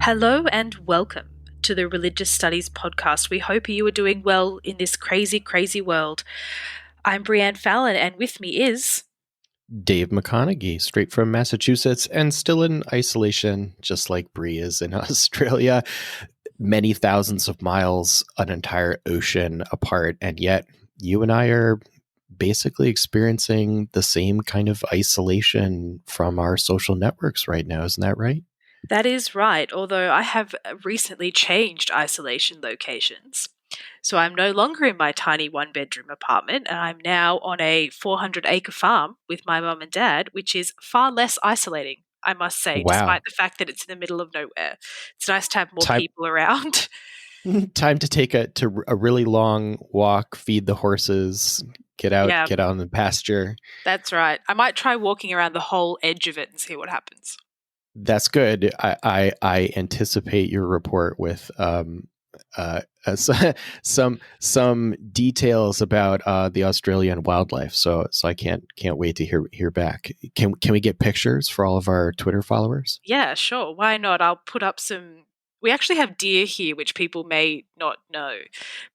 Hello and welcome to the Religious Studies podcast. We hope you are doing well in this crazy, crazy world. I'm Brianne Fallon, and with me is Dave McConaughey, straight from Massachusetts and still in isolation, just like Brie is in Australia, many thousands of miles, an entire ocean apart. And yet you and I are basically experiencing the same kind of isolation from our social networks right now. Isn't that right? That is right, although I have recently changed isolation locations. So I'm no longer in my tiny one-bedroom apartment, and I'm now on a 400-acre farm with my mum and dad, which is far less isolating, I must say, Wow. despite the fact that it's in the middle of nowhere. It's nice to have more Time people around. time to take a really long walk, feed the horses, Yeah, get out in the pasture. that's right. I might try walking around the whole edge of it and see what happens. That's good. I anticipate your report with some details about the Australian wildlife. So I can't wait to hear back. Can we get pictures for all of our Twitter followers? Yeah, sure. Why not? I'll put up some. We actually have deer here, which people may not know,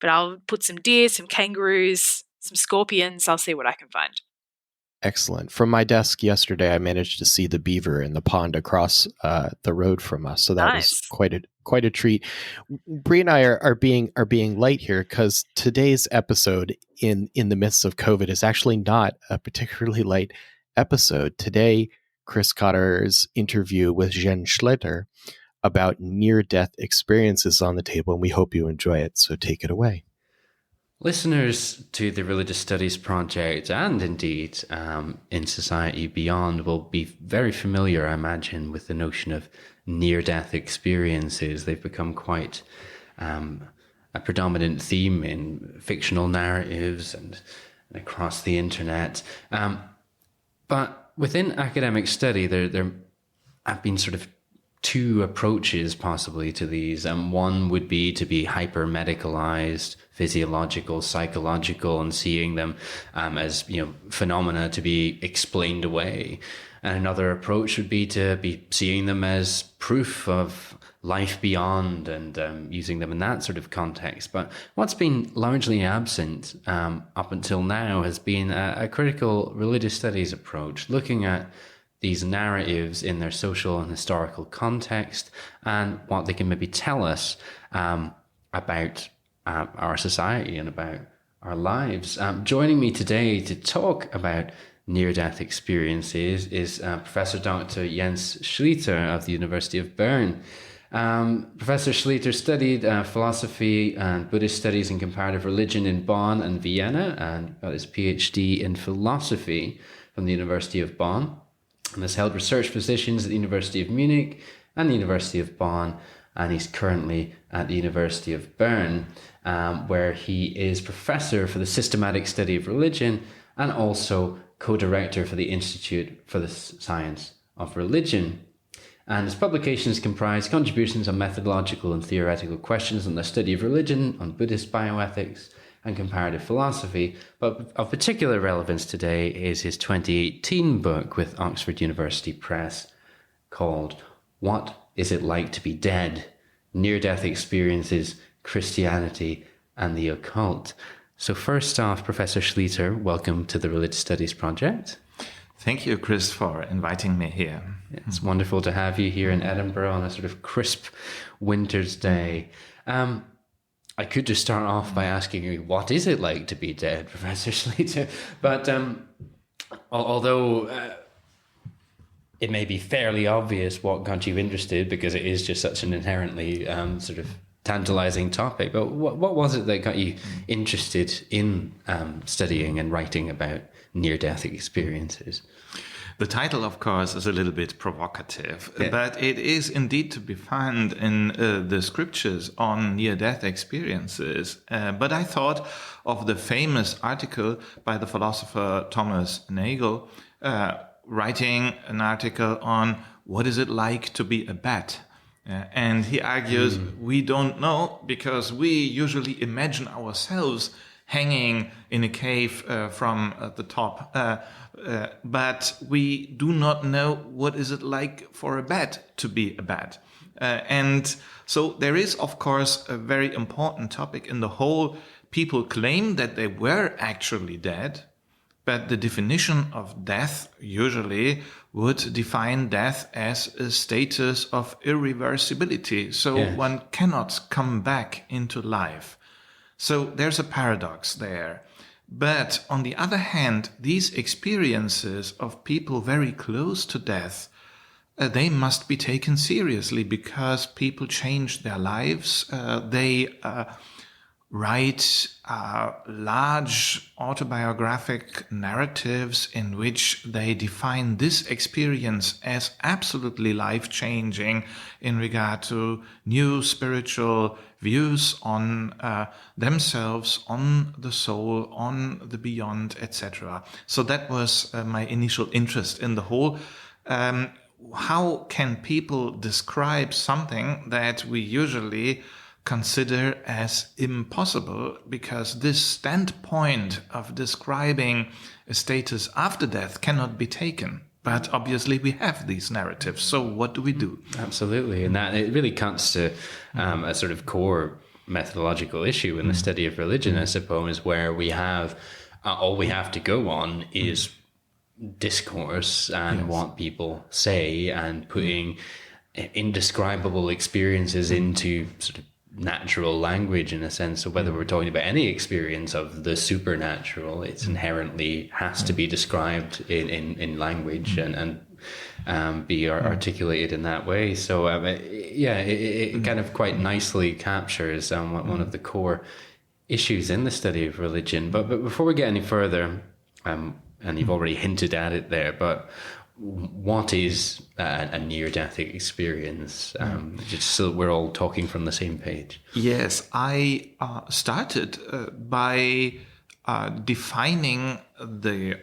but I'll put some deer, some kangaroos, some scorpions. I'll see what I can find. Excellent. From my desk yesterday, I managed to see the beaver in the pond across the road from us. So that was Nice. quite a treat. Bree and I are being light here because today's episode in the midst of COVID is actually not a particularly light episode. Today, Chris Cotter's interview with Jen Schlieter about near-death experiences on the table, and we hope you enjoy it. So take it away. Listeners to the Religious Studies Project and indeed in society beyond will be very familiar, I imagine, with the notion of near-death experiences. They've become quite a predominant theme in fictional narratives and across the internet. But within academic study, there have been sort of two approaches possibly to these. One would be to be hyper medicalized, physiological, psychological, and seeing them as phenomena to be explained away. And another approach would be to be seeing them as proof of life beyond and using them in that sort of context. But what's been largely absent up until now has been a critical religious studies approach, looking at these narratives in their social and historical context and what they can maybe tell us about our society and about our lives. Joining me today to talk about near-death experiences is Professor Dr. Jens Schlieter of the University of Bern. Professor Schlieter studied philosophy and Buddhist studies and comparative religion in Bonn and Vienna and got his PhD in philosophy from the University of Bonn, and has held research positions at the University of Munich and the University of Bonn, and he's currently at the University of Bern, where he is professor for the systematic study of religion and also co-director for the Institute for the Science of Religion. And his publications comprise contributions on methodological and theoretical questions on the study of religion, on Buddhist bioethics, and comparative philosophy, but of particular relevance today is his 2018 book with Oxford University Press called What Is It Like to Be Dead? Near-Death Experiences, Christianity and the Occult. So first off, Professor Schlieter, welcome to the Religious Studies Project. Thank you, Chris, for inviting me here. It's wonderful to have you here in Edinburgh on a sort of crisp winter's day. I could just start off by asking you, what is it like to be dead, Professor Schlieter? But although it may be fairly obvious what got you interested, because it is just such an inherently sort of tantalizing topic, but what was it that got you interested in studying and writing about near-death experiences? The title, of course, is a little bit provocative, but it is indeed to be found in the scriptures on near-death experiences. But I thought of the famous article by the philosopher Thomas Nagel, writing an article on what is it like to be a bat. And he argues we don't know because we usually imagine ourselves hanging in a cave from the top. But we do not know what is it like for a bat to be a bat. And so there is, of course, a very important topic in the whole. People claim that they were actually dead, but the definition of death usually would define death as a status of irreversibility. So one cannot come back into life. So there's a paradox there. But on the other hand, these experiences of people very close to death, they must be taken seriously because people change their lives. They write large autobiographic narratives in which they define this experience as absolutely life-changing in regard to new spiritual views on themselves, on the soul, on the beyond, etc. So that was my initial interest in the whole. How can people describe something that we usually consider as impossible? Because this standpoint of describing a status after death cannot be taken. But obviously we have these narratives. So what do we do? Absolutely. And that it really comes to a sort of core methodological issue in the study of religion, I suppose, where we have all we have to go on is discourse and what people say and putting indescribable experiences into sort of natural language, in a sense. So whether we're talking about any experience of the supernatural, it's inherently has to be described in language and be articulated in that way. So it kind of quite nicely captures one of the core issues in the study of religion. But before we get any further, and you've already hinted at it there, but what is a near-death experience? Just so we're all talking from the same page. Yes, I started by defining the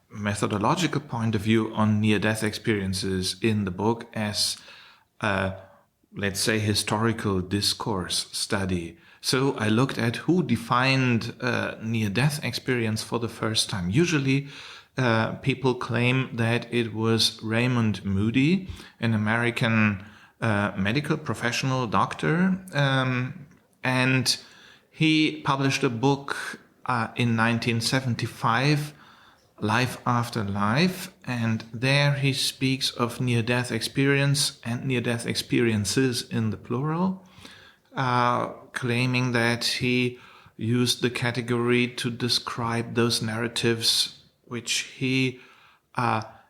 methodological point of view on near-death experiences in the book as, let's say, historical discourse study. So I looked at who defined near-death experience for the first time. Usually, people claim that it was Raymond Moody, an American medical professional doctor, and he published a book in 1975, Life After Life, and there he speaks of near-death experience and near-death experiences in the plural, claiming that he used the category to describe those narratives which he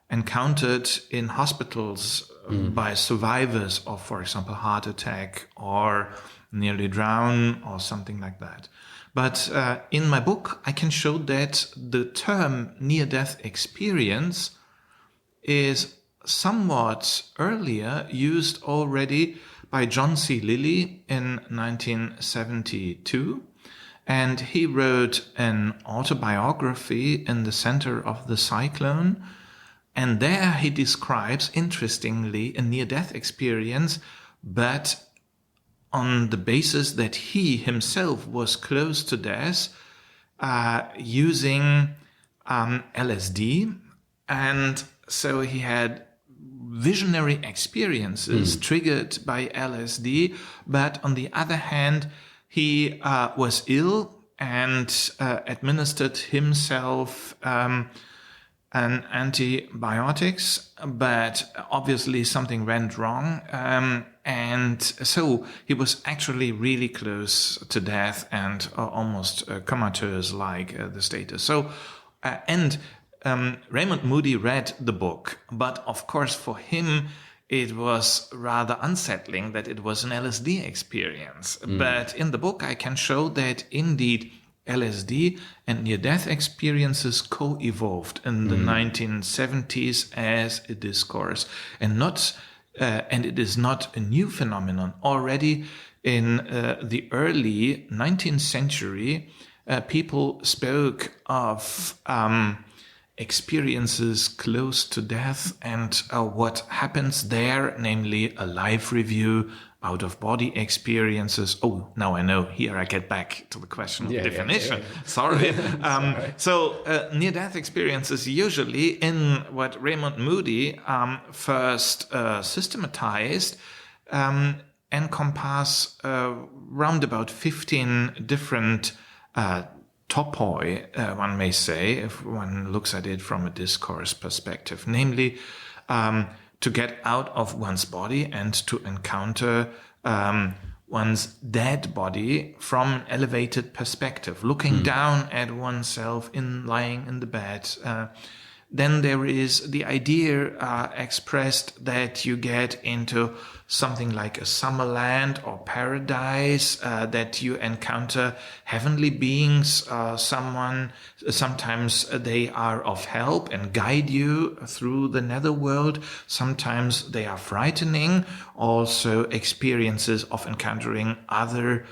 encountered in hospitals by survivors of, for example, heart attack or nearly drown or something like that. But in my book, I can show that the term near-death experience is somewhat earlier used already by John C. Lilly in 1972. And he wrote an autobiography in the center of the cyclone. And there he describes, interestingly, a near-death experience, but on the basis that he himself was close to death, using LSD. And so he had visionary experiences triggered by LSD. But on the other hand, he was ill and administered himself antibiotics, but obviously something went wrong. And so he was actually really close to death and almost comatose like the status. So, Raymond Moody read the book, but of course for him, it was rather unsettling that it was an LSD experience. But in the book, I can show that indeed LSD and near-death experiences co-evolved in the 1970s as a discourse, and it is not a new phenomenon. Already in the early 19th century, people spoke of experiences close to death and what happens there, namely a life review, out-of-body experiences. Oh, now I know. Here I get back to the question of definition. Sorry. So near-death experiences usually, in what Raymond Moody first systematized, encompass round about 15 different topoi, one may say, if one looks at it from a discourse perspective, namely to get out of one's body and to encounter one's dead body from an elevated perspective, looking down at oneself lying in the bed. Then there is the idea expressed that you get into something like a summer land or paradise, that you encounter heavenly beings. Sometimes they are of help and guide you through the netherworld. Sometimes they are frightening. Also experiences of encountering other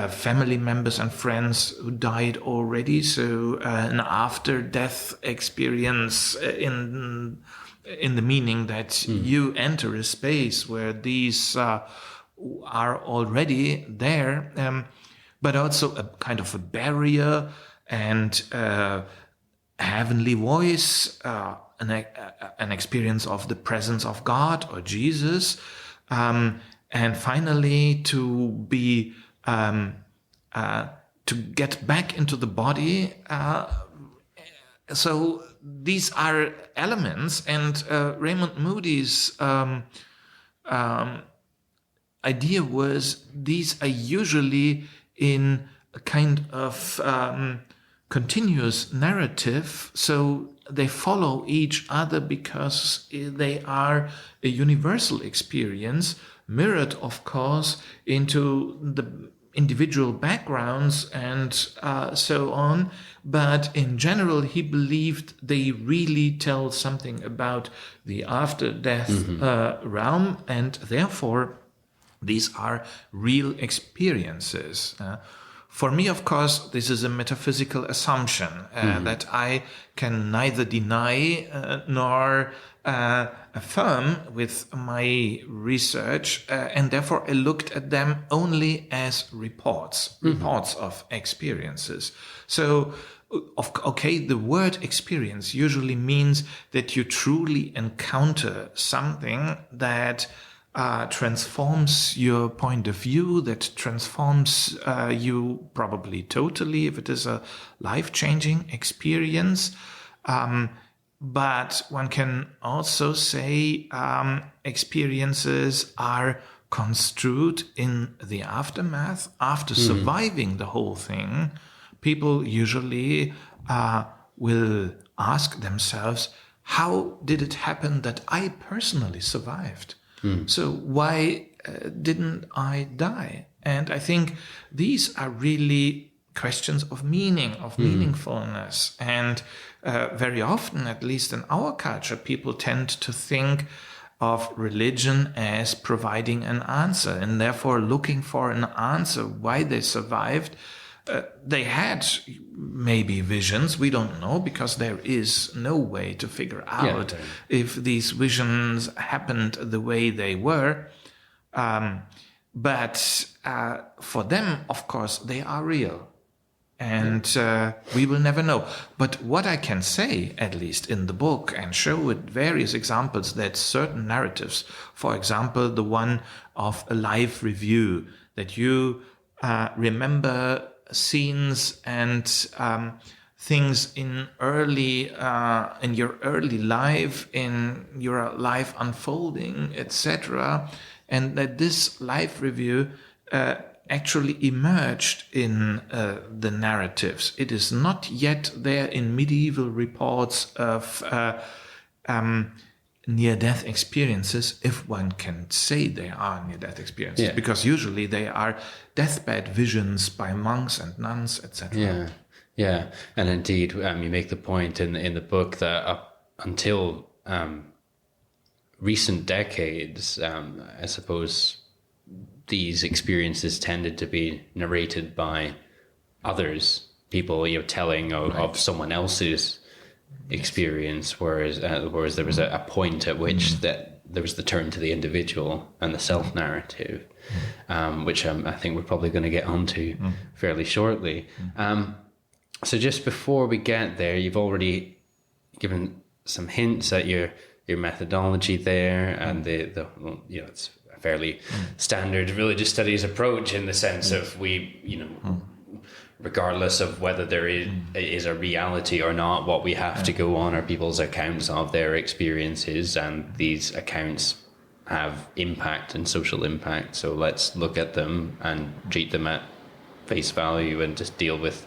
family members and friends who died already. So an after-death experience in the meaning that you enter a space where these are already there, but also a kind of a barrier and heavenly voice, an experience of the presence of God or Jesus, and finally to be to get back into the body. So these are elements, and Raymond Moody's idea was these are usually in a kind of continuous narrative, so they follow each other because they are a universal experience, mirrored, of course, into the individual backgrounds and so on. But in general, he believed they really tell something about the after-death realm, and therefore these are real experiences. For me, of course, this is a metaphysical assumption that I can neither deny nor affirm with my research, and therefore I looked at them only as reports of experiences. So, okay, the word experience usually means that you truly encounter something that transforms your point of view, that transforms you probably totally, if it is a life-changing experience. But one can also say experiences are construed in the aftermath. After surviving the whole thing, people usually will ask themselves, how did it happen that I personally survived? So why didn't I die? And I think these are really questions of meaning, of meaningfulness. And very often, at least in our culture, people tend to think of religion as providing an answer and therefore looking for an answer why they survived. They had maybe visions, we don't know, because there is no way to figure out if these visions happened the way they were. But for them, of course, they are real. And we will never know. But what I can say, at least in the book, and show with various examples, that certain narratives, for example, the one of a live review, that you remember scenes and things in your early life, in your life unfolding, etc., and that this life review actually emerged in the narratives. It is not yet there in medieval reports of near-death experiences, if one can say they are near-death experiences, because usually they are deathbed visions by monks and nuns, etc. Yeah, and indeed, you make the point in the book that up until recent decades, I suppose these experiences tended to be narrated by others, people telling of someone else's experience, whereas there was a point at which that there was the turn to the individual and the self-narrative, which I think we're probably going to get onto fairly shortly. So just before we get there, you've already given some hints at your methodology there, and it's a fairly standard religious studies approach in the sense of regardless of whether there is a reality or not, what we have to go on are people's accounts of their experiences, and these accounts have impact and social impact. So let's look at them and treat them at face value and just deal with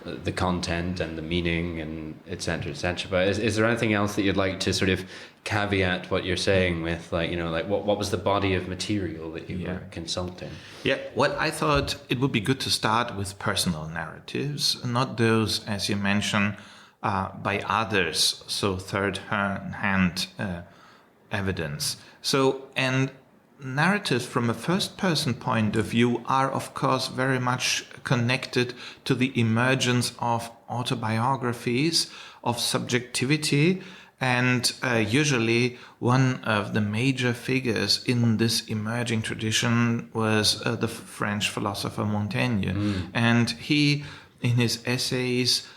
the content and the meaning and et cetera, et cetera. But is there anything else that you'd like to sort of caveat what you're saying with, what was the body of material that you were consulting? Yeah, well, I thought it would be good to start with personal narratives, not those, as you mentioned, by others, so third-hand evidence. So, and narratives from a first-person point of view are, of course, very much connected to the emergence of autobiographies, of subjectivity, and usually one of the major figures in this emerging tradition was the French philosopher Montaigne. And he, in his essays,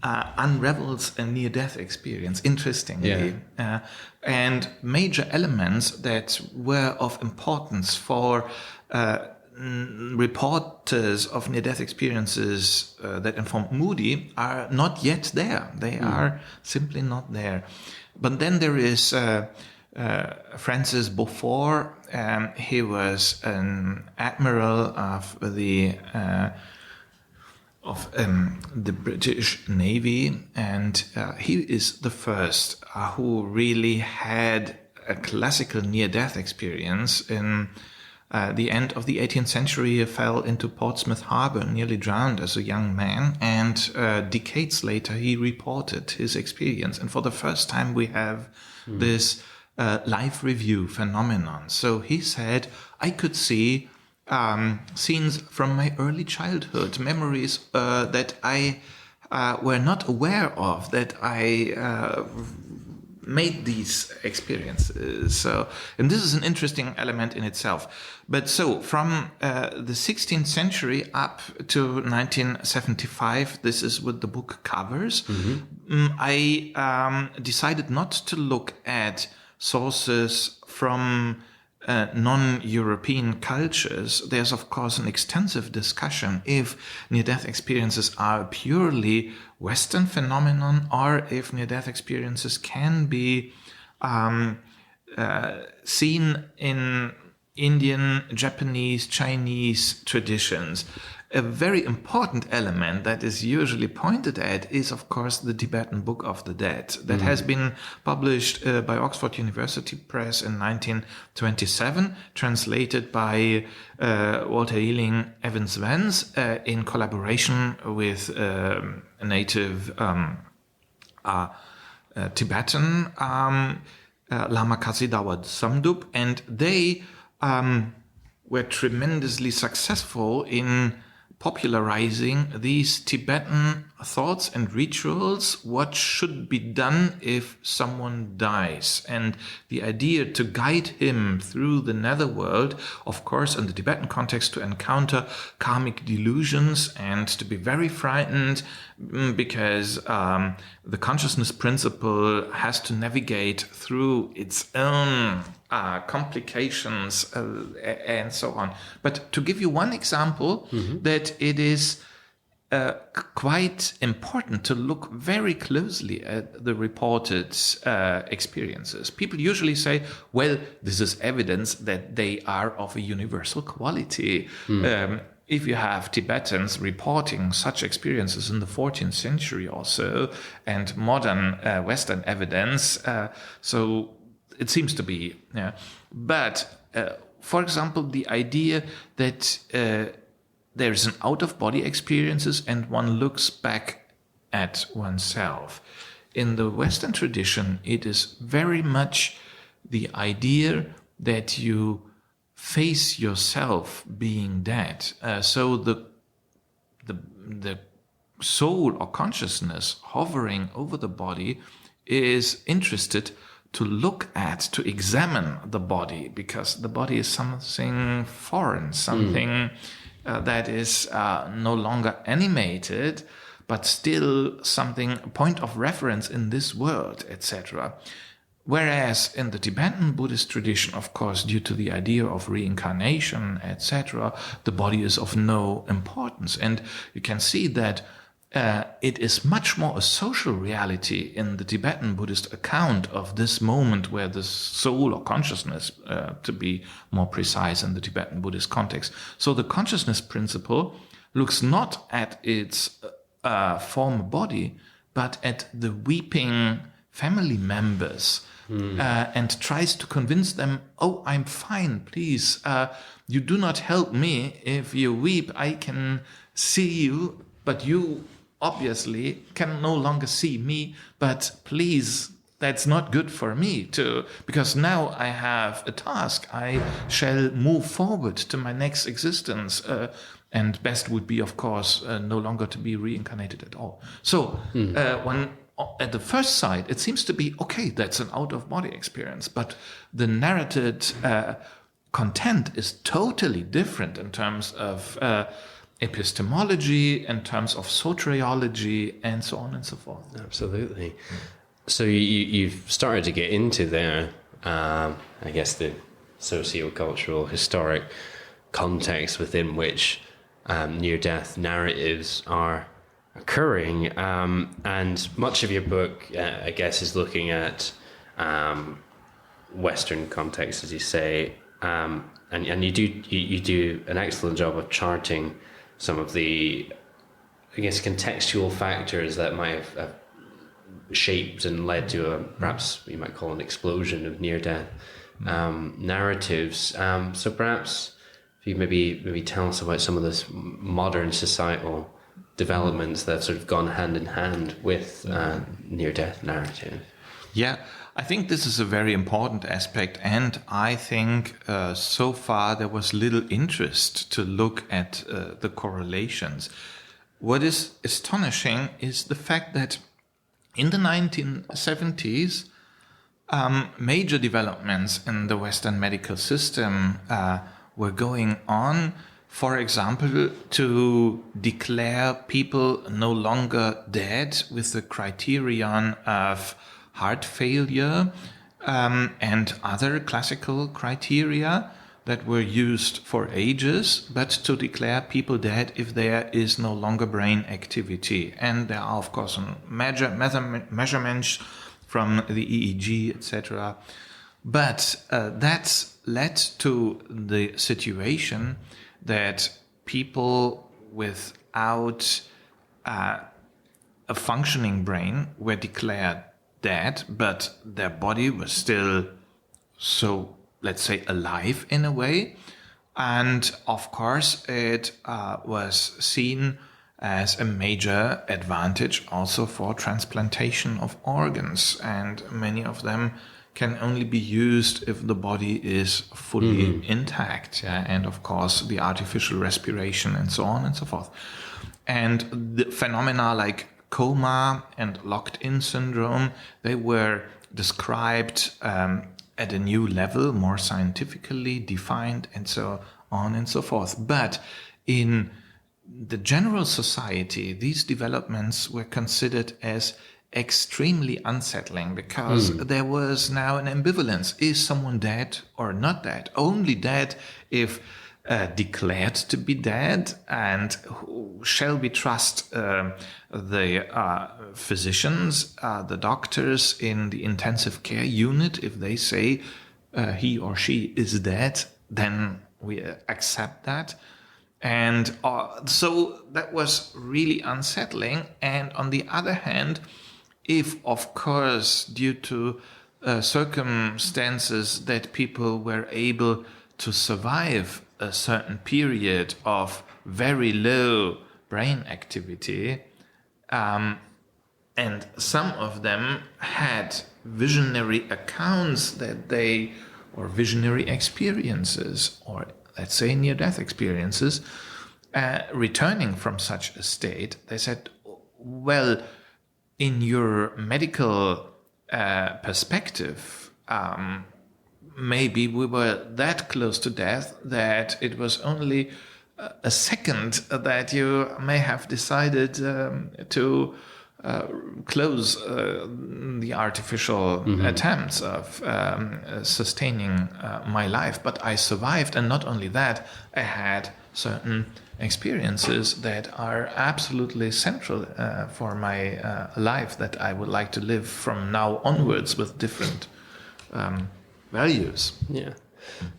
unravels a near-death experience, interestingly. And major elements that were of importance for reporters of near-death experiences that informed Moody are not yet there. They are simply not there. But then there is Francis Beaufort. He was an admiral of the British Navy, and he is the first who really had a classical near-death experience. In the end of the 18th century, he fell into Portsmouth Harbor, nearly drowned as a young man, and decades later he reported his experience. And for the first time we have this life review phenomenon. So he said, I could see scenes from my early childhood, memories that I were not aware of, that I made these experiences. So, and this is an interesting element in itself. But so from the 16th century up to 1975, this is what the book covers. I decided not to look at sources from non-European cultures. There's, of course, an extensive discussion if near-death experiences are a purely Western phenomenon or if near-death experiences can be seen in Indian, Japanese, Chinese traditions. A very important element that is usually pointed at is, of course, the Tibetan Book of the Dead that has been published by Oxford University Press in 1927, translated by Walter Ealing Evans Vance in collaboration with a native Tibetan Lama Kasidawa Samdup, and they were tremendously successful in popularizing these Tibetan thoughts and rituals, what should be done if someone dies. And the idea to guide him through the netherworld, of course, in the Tibetan context, to encounter karmic delusions and to be very frightened because the consciousness principle has to navigate through its own complications and so on. But to give you one example, that it is quite important to look very closely at the reported experiences. People usually say, well, this is evidence that they are of a universal quality. If you have Tibetans reporting such experiences in the 14th century or so, and modern Western evidence, so it seems to be. But, for example, the idea that there is an out-of-body experiences and one looks back at oneself. In the Western tradition, it is very much the idea that you face yourself being dead. So the soul or consciousness hovering over the body is interested to look at, to examine the body, because the body is something foreign, something that is no longer animated, but still something, a point of reference in this world, etc. Whereas in the Tibetan Buddhist tradition, of course, due to the idea of reincarnation, etc., the body is of no importance. And you can see that it is much more a social reality in the Tibetan Buddhist account of this moment where the soul or consciousness, to be more precise in the Tibetan Buddhist context. So the consciousness principle looks not at its former body, but at the weeping family members and tries to convince them, oh, I'm fine, please. You do not help me. If you weep, I can see you, but you obviously can no longer see me, but please, that's not good for me too, because now I have a task. I shall move forward to my next existence. And best would be, of course, no longer to be reincarnated at all. So when at the first sight, it seems to be, okay, that's an out-of-body experience, but the narrated content is totally different in terms of epistemology, in terms of soteriology, and so on and so forth. Absolutely. So you've started to get into there, I guess, the socio-cultural, historic context within which near-death narratives are occurring. And much of your book, I guess, is looking at Western context, as you say, and you do an excellent job of charting some of the, I guess, contextual factors that might have shaped and led to a, perhaps you might call an explosion of near-death narratives. So perhaps if you maybe tell us about some of those modern societal developments that have sort of gone hand in hand with near-death narrative. Yeah, I think this is a very important aspect, and I think so far there was little interest to look at the correlations. What is astonishing is the fact that in the 1970s, major developments in the Western medical system were going on. For example, to declare people no longer dead with the criterion of heart failure and other classical criteria that were used for ages, but to declare people dead if there is no longer brain activity. And there are, of course, measurements from the EEG, etc. But that's led to the situation that people without a functioning brain were declared dead, but their body was still, so let's say, alive in a way. And of course, it was seen as a major advantage also for transplantation of organs. And many of them can only be used if the body is fully intact. Yeah? And of course, the artificial respiration and so on and so forth. And the phenomena like coma and locked-in syndrome, they were described at a new level, more scientifically defined, and so on and so forth. But in the general society, these developments were considered as extremely unsettling because there was now an ambivalence. Is someone dead or not dead? Only dead if declared to be dead, and shall we trust the physicians, the doctors in the intensive care unit? If they say he or she is dead, then we accept that. And so that was really unsettling. And on the other hand, if, of course, due to circumstances that people were able to survive a certain period of very low brain activity, and some of them had visionary accounts that they, or visionary experiences, or let's say near-death experiences, returning from such a state, they said, well, in your medical perspective, maybe we were that close to death that it was only a second that you may have decided to close the artificial attempts of sustaining my life. But I survived, and not only that, I had certain experiences that are absolutely central for my life that I would like to live from now onwards with different values. Yeah.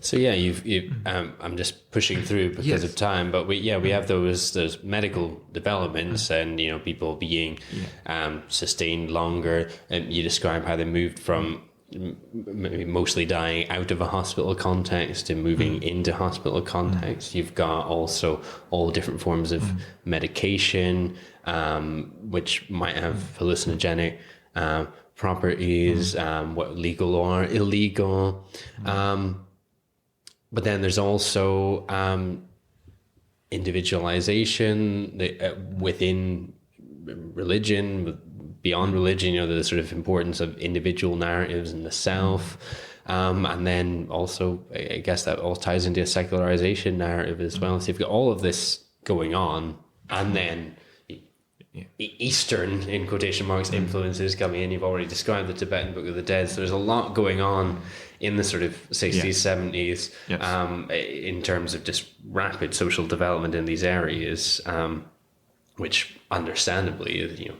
So yeah, I'm just pushing through because of time, but we have those medical developments and people being sustained longer, and you describe how they moved from maybe mostly dying out of a hospital context to moving into hospital context. You've got also all different forms of medication, which might have hallucinogenic properties, what legal or illegal. But then there's also individualization within religion, beyond religion, the sort of importance of individual narratives and the self. And then also, I guess that all ties into a secularization narrative as well. So you've got all of this going on, and then Eastern, in quotation marks, influences coming in. You've already described the Tibetan Book of the Dead. So there's a lot going on in the sort of 60s, 70s, in terms of just rapid social development in these areas, which understandably,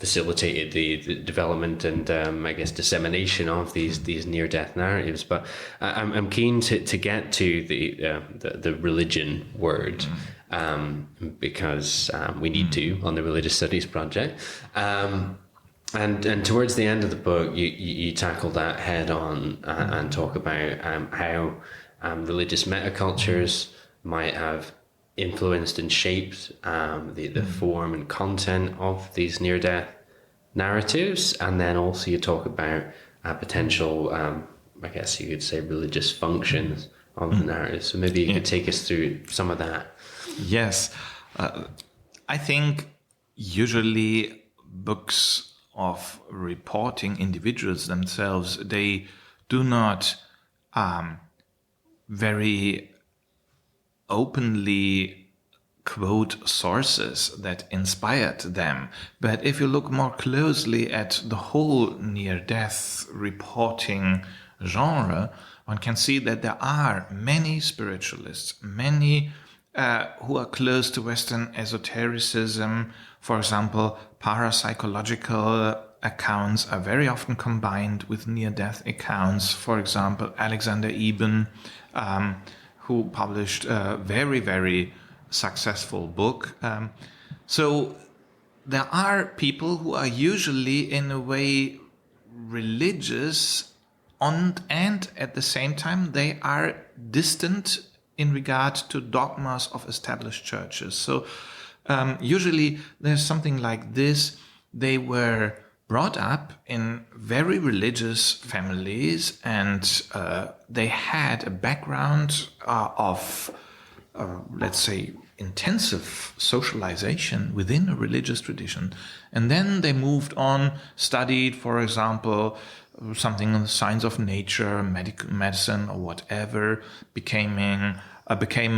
facilitated the development and I guess dissemination of these near-death narratives. But I'm keen to get to the religion word, because we need to on the Religious Studies project. And towards the end of the book, you tackle that head on and talk about how religious metacultures might have influenced and shaped the form and content of these near-death narratives. And then also you talk about potential, I guess you could say, religious functions of the narrative. So maybe you could take us through some of that. Yes. I think usually books of reporting individuals themselves, they do not very openly quote sources that inspired them. But if you look more closely at the whole near-death reporting genre, one can see that there are many spiritualists, many who are close to Western esotericism. For example, parapsychological accounts are very often combined with near-death accounts. For example, Alexander Eben, who published a very, very successful book. So there are people who are usually in a way religious and at the same time they are distant in regard to dogmas of established churches. So usually there's something like this. They were brought up in very religious families, and they had a background of, let's say, intensive socialization within a religious tradition. And then they moved on, studied, for example, something in the science of nature, medicine, or whatever, became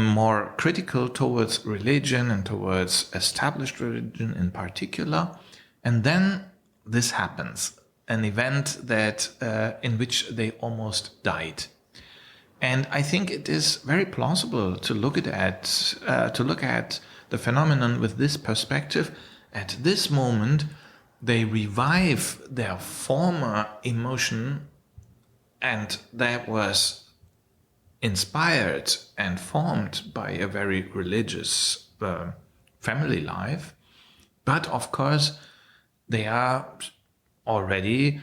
more critical towards religion and towards established religion in particular. And then this happens, an event that in which they almost died. And I think it is very plausible to look at the phenomenon with this perspective. At this moment, they revive their former emotion, and that was inspired and formed by a very religious family life. But of course, they are already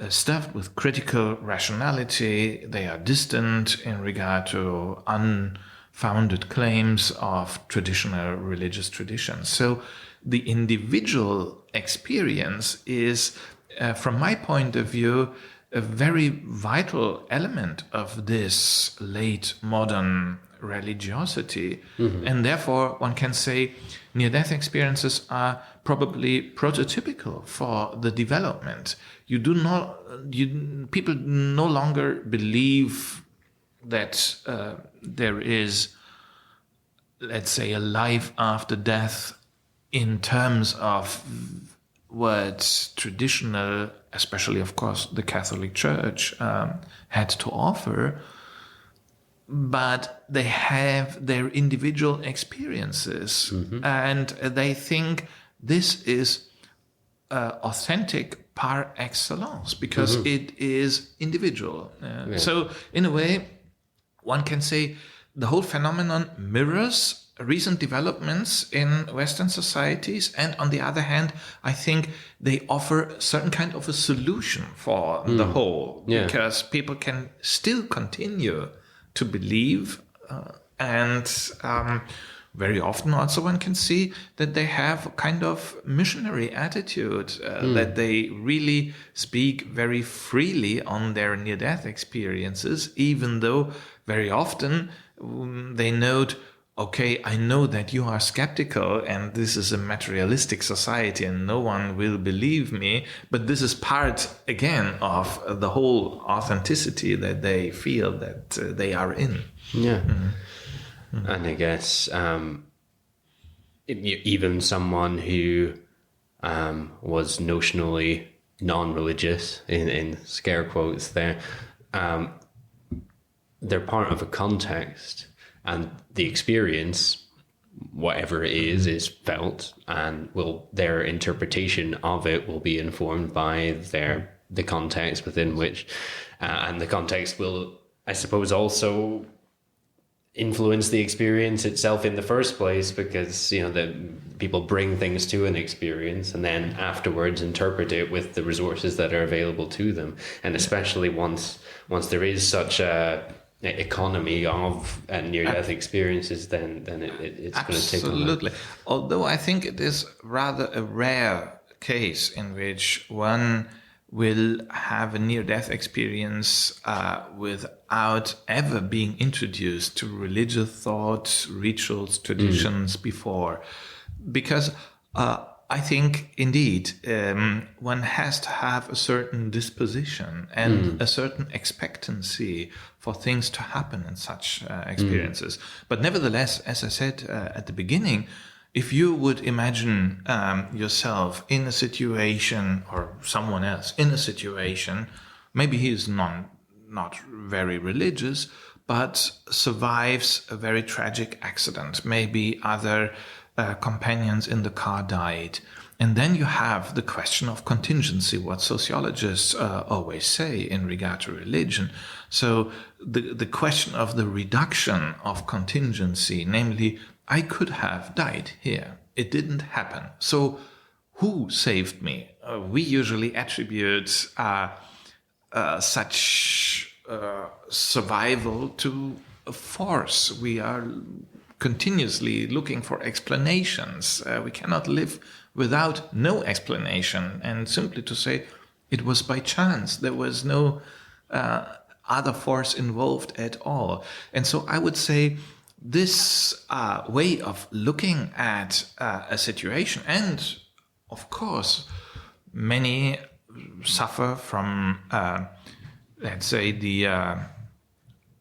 stuffed with critical rationality. They are distant in regard to unfounded claims of traditional religious traditions. So the individual experience is, from my point of view, a very vital element of this late modern religiosity. Mm-hmm. And therefore, one can say near-death experiences are probably prototypical for the development. People no longer believe that there is, let's say, a life after death in terms of what traditional, especially, of course, the Catholic Church had to offer, but they have their individual experiences, and they think this is authentic par excellence because it is individual. So in a way, one can say the whole phenomenon mirrors recent developments in Western societies, and on the other hand, I think they offer a certain kind of a solution for the whole, because people can still continue to believe, and very often also one can see that they have a kind of missionary attitude, that they really speak very freely on their near-death experiences, even though very often they note, okay, I know that you are skeptical and this is a materialistic society and no one will believe me, but this is part, again, of the whole authenticity that they feel that they are in. Yeah. And I guess even someone who was notionally non-religious, in scare quotes there, they're part of a context, and the experience, whatever it is felt, and their interpretation of it will be informed by the context within which, and the context will, I suppose, also influence the experience itself in the first place, because the people bring things to an experience and then afterwards interpret it with the resources that are available to them, and especially once there is such a economy of near-death experiences, then it's going to take a lot. Absolutely. Although I think it is rather a rare case in which one will have a near-death experience without ever being introduced to religious thoughts, rituals, traditions before. Because I think, indeed, one has to have a certain disposition and a certain expectancy for things to happen in such experiences. But nevertheless, as I said at the beginning, if you would imagine yourself in a situation, or someone else in a situation, maybe he is not very religious, but survives a very tragic accident. Maybe other companions in the car died. And then you have the question of contingency, what sociologists always say in regard to religion. So the question of the reduction of contingency, namely, I could have died here. It didn't happen. So who saved me? We usually attribute such survival to a force. We are continuously looking for explanations. We cannot live without no explanation. And simply to say it was by chance, there was no other force involved at all. And so I would say this way of looking at a situation, and of course, many suffer from, let's say, the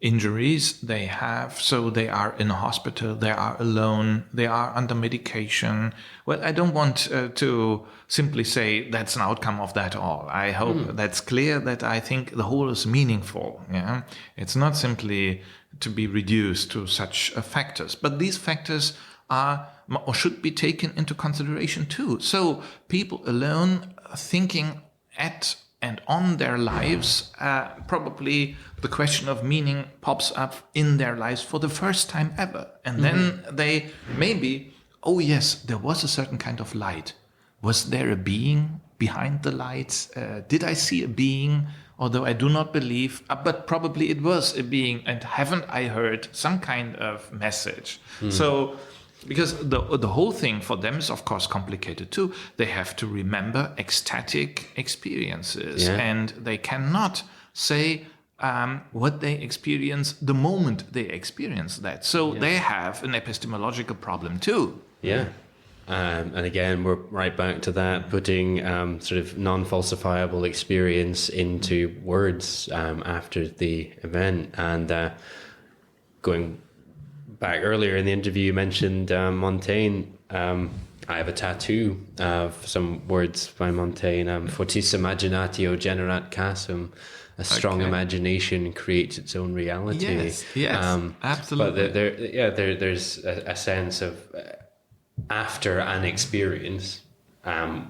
injuries they have. So they are in a hospital, they are alone, they are under medication. Well, I don't want to simply say that's an outcome of that all. I hope that's clear, that I think the whole is meaningful. Yeah, it's not simply to be reduced to such factors, but these factors are or should be taken into consideration too. So people alone thinking at and on their lives, probably the question of meaning pops up in their lives for the first time ever. And then they maybe, oh yes, there was a certain kind of light. Was there a being behind the lights? Did I see a being? Although I do not believe, but probably it was a being. And haven't I heard some kind of message? So, because the whole thing for them is, of course, complicated too. They have to remember ecstatic experiences, and they cannot say what they experience the moment they experience that. So they have an epistemological problem too. Yeah. And again, we're right back to that, putting sort of non-falsifiable experience into words after the event. And going back earlier in the interview, you mentioned Montaigne. I have a tattoo of some words by Montaigne. Fortis imaginatio generat casum. A strong imagination creates its own reality. Yes, absolutely. But there's a sense of after an experience,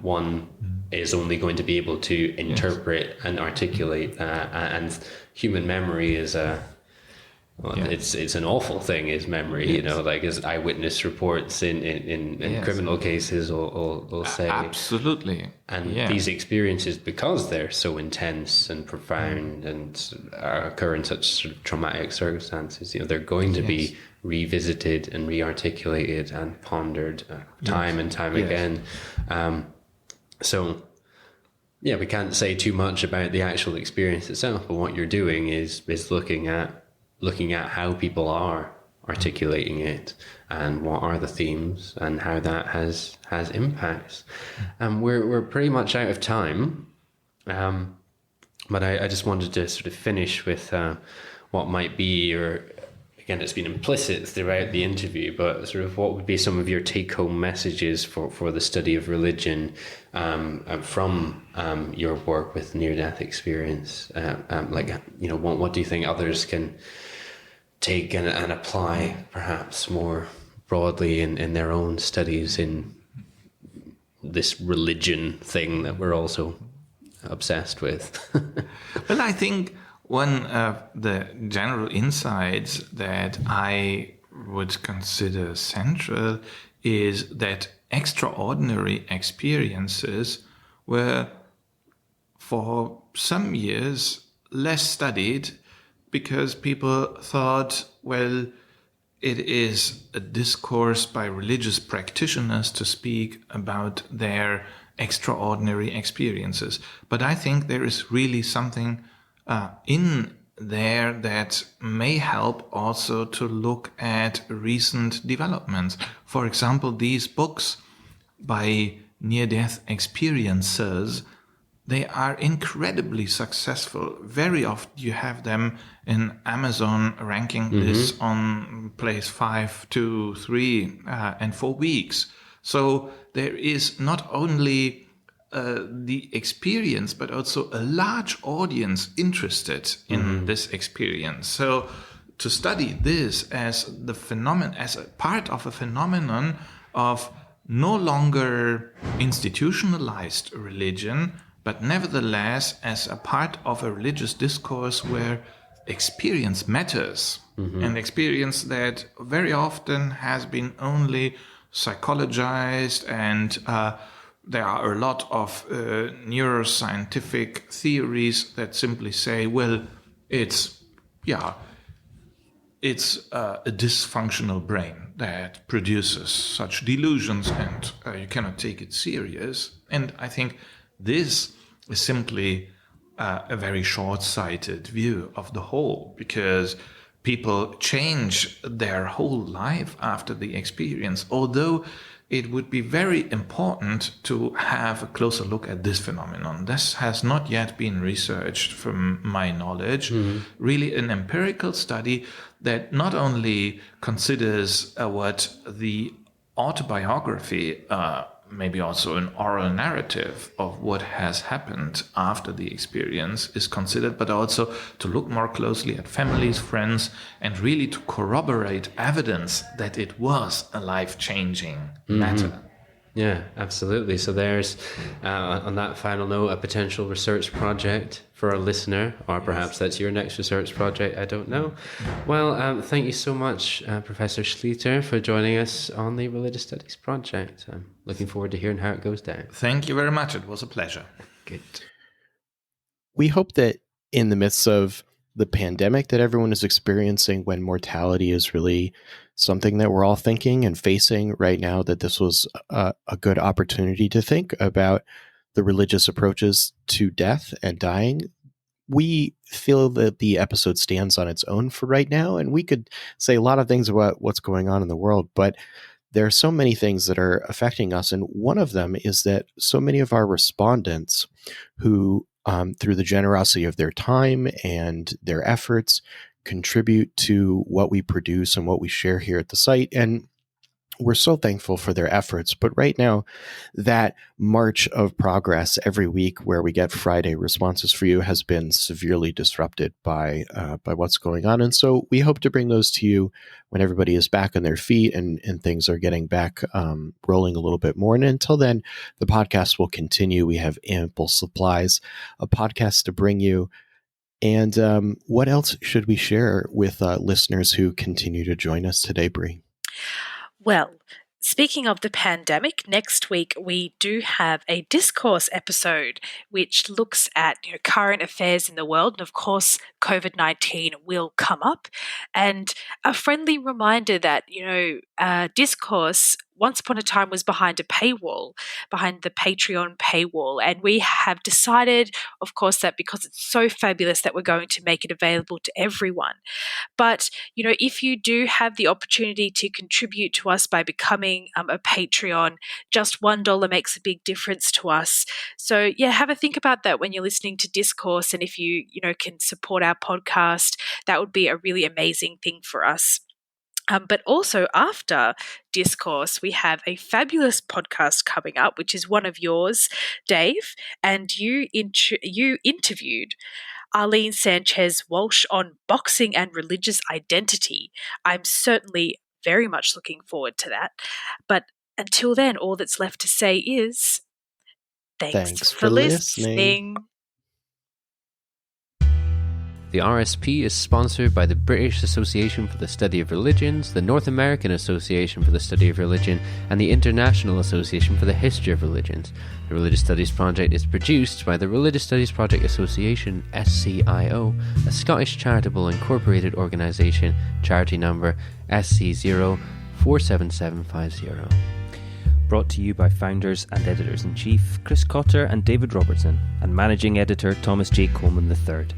one is only going to be able to interpret and articulate that. And human memory is it's an awful thing, is memory, like as eyewitness reports in criminal cases will say. Absolutely. And these experiences, because they're so intense and profound and occur in such sort of traumatic circumstances, they're going to be revisited and rearticulated and pondered time and time again. So we can't say too much about the actual experience itself, but what you're doing is looking at how people are articulating it and what are the themes and how that has impacts. We're pretty much out of time, but I just wanted to sort of finish with what might be, or again, it's been implicit throughout the interview, but sort of what would be some of your take-home messages for the study of religion from your work with near-death experience? What do you think others can take and apply perhaps more broadly in their own studies in this religion thing that we're also obsessed with? Well, I think one of the general insights that I would consider central is that extraordinary experiences were for some years less studied, because people thought, well, it is a discourse by religious practitioners to speak about their extraordinary experiences. But I think there is really something in there that may help also to look at recent developments. For example, these books by near-death experiencers, they are incredibly successful. Very often you have them in Amazon ranking lists on place 5, 2, 3, and 4 weeks. So there is not only the experience, but also a large audience interested in this experience. So to study this as the phenomenon, as a part of a phenomenon of no longer institutionalized religion, but nevertheless as a part of a religious discourse where experience matters, and experience that very often has been only psychologized, and there are a lot of neuroscientific theories that simply say, well, it's a dysfunctional brain that produces such delusions, and you cannot take it serious. And I think this is simply a very short-sighted view of the whole, because people change their whole life after the experience, although it would be very important to have a closer look at this phenomenon. This has not yet been researched from my knowledge. Really an empirical study that not only considers what the autobiography, maybe also an oral narrative of what has happened after the experience is considered, but also to look more closely at families, friends, and really to corroborate evidence that it was a life-changing matter. Yeah, absolutely. So there's, on that final note, a potential research project for a listener, or perhaps that's your next research project, I don't know. Well, thank you so much, Professor Schlieter, for joining us on the Religious Studies Project. I'm looking forward to hearing how it goes down. Thank you very much. It was a pleasure. Good. We hope that in the midst of the pandemic that everyone is experiencing, when mortality is really something that we're all thinking and facing right now, that this was a good opportunity to think about the religious approaches to death and dying. We feel that the episode stands on its own for right now, and we could say a lot of things about what's going on in the world, but there are so many things that are affecting us. And one of them is that so many of our respondents who, through the generosity of their time and their efforts, contribute to what we produce and what we share here at the site. And we're so thankful for their efforts. But right now, that march of progress every week where we get Friday responses for you has been severely disrupted by what's going on. And so we hope to bring those to you when everybody is back on their feet and things are getting back rolling a little bit more. And until then, the podcast will continue. We have ample supplies of podcasts to bring you. And what else should we share with listeners who continue to join us today, Bree? Well, speaking of the pandemic, next week we do have a discourse episode which looks at current affairs in the world, and of course COVID-19 will come up. And a friendly reminder that discourse once upon a time was behind a paywall, behind the Patreon paywall, and we have decided, of course, that because it's so fabulous that we're going to make it available to everyone. But, if you do have the opportunity to contribute to us by becoming a Patreon, just $1 makes a big difference to us. So, have a think about that when you're listening to Discourse. And if you can support our podcast, that would be a really amazing thing for us. But also after Discourse, we have a fabulous podcast coming up, which is one of yours, Dave, and you interviewed Arlene Sanchez Walsh on boxing and religious identity. I'm certainly very much looking forward to that. But until then, all that's left to say is thanks for listening. The RSP is sponsored by the British Association for the Study of Religions, the North American Association for the Study of Religion, and the International Association for the History of Religions. The Religious Studies Project is produced by the Religious Studies Project Association, SCIO, a Scottish charitable incorporated organisation, charity number SC047750. Brought to you by founders and editors-in-chief Chris Cotter and David Robertson, and managing editor Thomas J. Coleman III.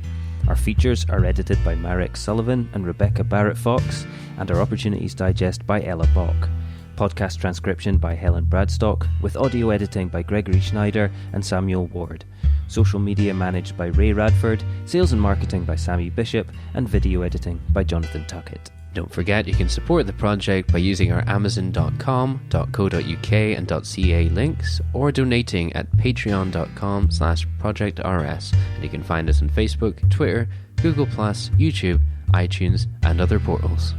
Our features are edited by Marek Sullivan and Rebecca Barrett-Fox, and our Opportunities Digest by Ella Bock. Podcast transcription by Helen Bradstock, with audio editing by Gregory Schneider and Samuel Ward. Social media managed by Ray Radford, sales and marketing by Sammy Bishop, and video editing by Jonathan Tuckett. Don't forget you can support the project by using our amazon.com, .co.uk and .ca links, or donating at patreon.com/projectrs, and you can find us on Facebook, Twitter, Google+, YouTube, iTunes and other portals.